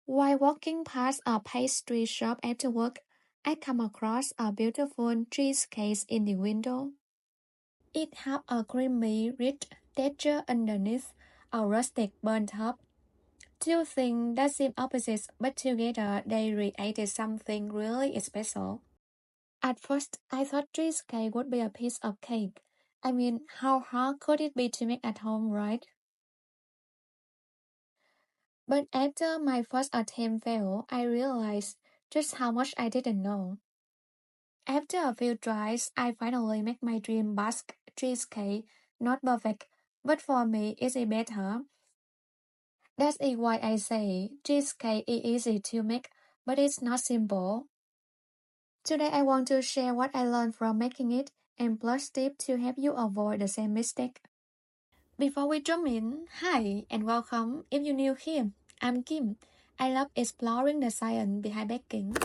While walking past a pastry shop after work, I come across a beautiful cheesecake in the window. It had a creamy, rich texture underneath, a rustic burnt top. Two things that seem opposites, but together they created something really special. At first, I thought cheesecake would be a piece of cake. I mean, how hard could it be to make at home, right? But after my first attempt failed, I realized just how much I didn't know. After a few tries, I finally make my dream Basque cheesecake. Not perfect, but for me, it's better. That's why I say cheesecake is easy to make, but it's not simple. Today, I want to share what I learned from making it and plus tips to help you avoid the same mistake. Before we jump in, hi and welcome. If you're new here, I'm Kim. I love exploring the science behind baking.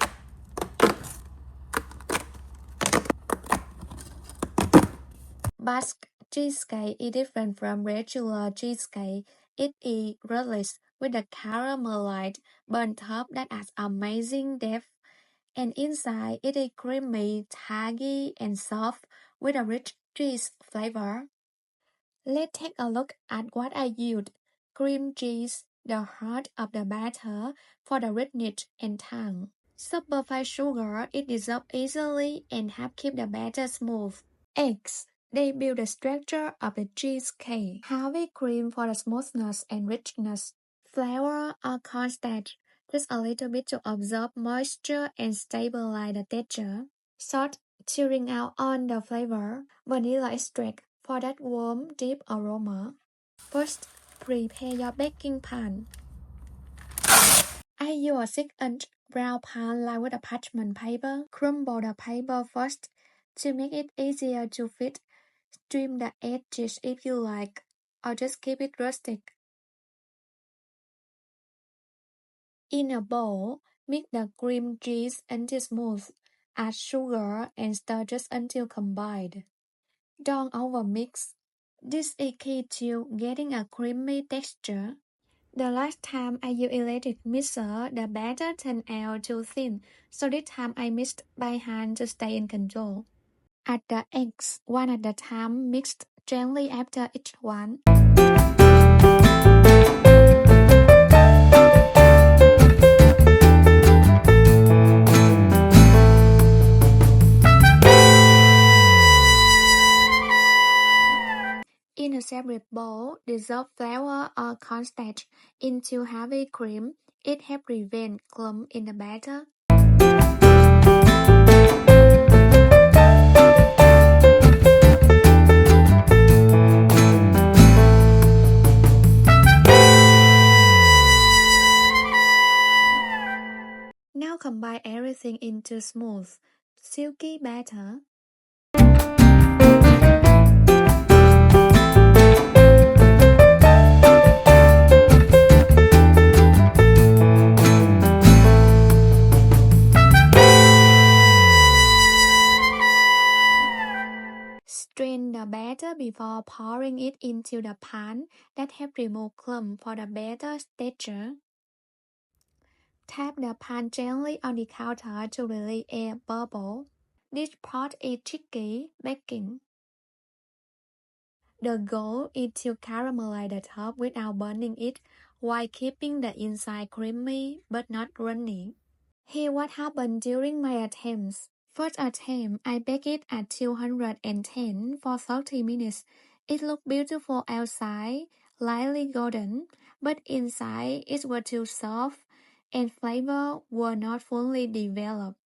Basque cheesecake is different from regular cheesecake. It is crustless with a caramelized burnt top that adds amazing depth, and inside it is creamy, tangy, and soft with a rich cheese flavor. Let's take a look at what I used. Cream cheese, the heart of the batter, for the richness and tang. Superfine sugar, it dissolves easily and help keep the batter smooth. Eggs, they build the structure of the cheesecake. Heavy cream for the smoothness and richness. Flour or cornstarch, just a little bit to absorb moisture and stabilize the texture. Salt, to bring out on the flavor. Vanilla extract, for that warm, deep aroma. First, prepare your baking pan. I use a 6-inch round pan lined with a parchment paper. Crumble the paper first to make it easier to fit. Trim the edges if you like, or just keep it rustic. In a bowl, mix the cream cheese until smooth. Add sugar and stir just until combined. Don't overmix. This is key to getting a creamy texture. The last time I used electric mixer, the batter turned out too thin, so this time I mixed by hand to stay in control. Add the eggs one at a time, mixed gently after each one. In a separate bowl, dissolve flour or cornstarch into heavy cream. It helps prevent clumps in the batter. Now combine everything into smooth, silky batter. Strain the batter before pouring it into the pan. That helps remove clumps for the better texture. Tap the pan gently on the counter to release air bubble. This part is tricky baking. The goal is to caramelize the top without burning it while keeping the inside creamy but not runny. Here's what happened during my attempts. First attempt, I baked it at 210 for 30 minutes. It looked beautiful outside, lightly golden, but inside it was too soft and flavor were not fully developed.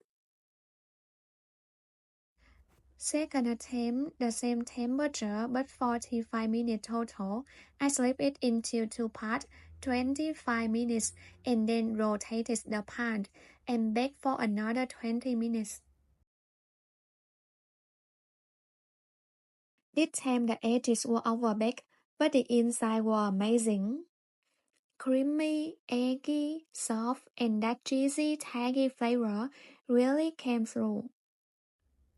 Second attempt, the same temperature but 45 minutes total. I split it into two parts, 25 minutes, and then rotated the pan and baked for another 20 minutes. This time the edges were overbaked, but the inside was amazing. Creamy, eggy, soft, and that cheesy, tangy flavor really came through.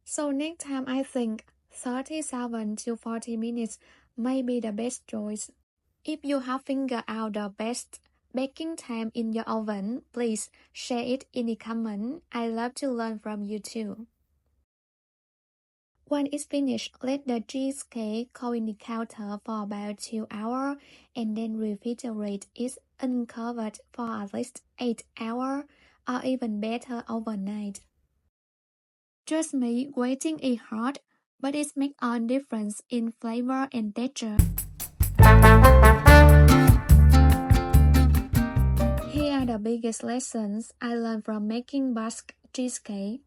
So next time I think 37 to 40 minutes may be the best choice. If you have figured out the best Baking time in your oven, please share it in the comment. I love to learn from you too. When it's finished, let the cheesecake cool in the counter for about 2 hours and then refrigerate it uncovered for at least 8 hours or even better overnight. Trust me, waiting is hard, but it makes all difference in flavor and texture. Here are the biggest lessons I learned from making Basque cheesecake.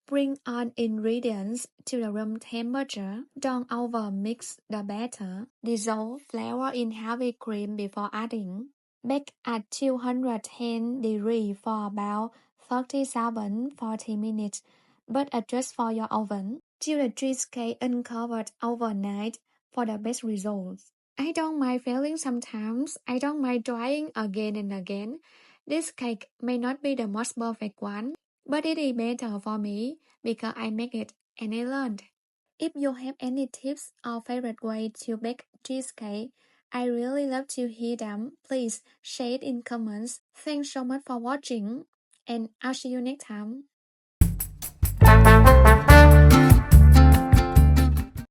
Bring all ingredients to the room temperature. Don't overmix the batter. Dissolve flour in heavy cream before adding. Bake at 210 degrees for about 37-40 minutes, but adjust for your oven. Chill the cheesecake uncovered overnight for the best results. I don't mind failing sometimes. I don't mind trying again and again. This cake may not be the most perfect one, but it is better for me because I make it and I learned. If you have any tips or favorite way to bake cheesecake, I really love to hear them. Please share it in comments. Thanks so much for watching, and I'll see you next time.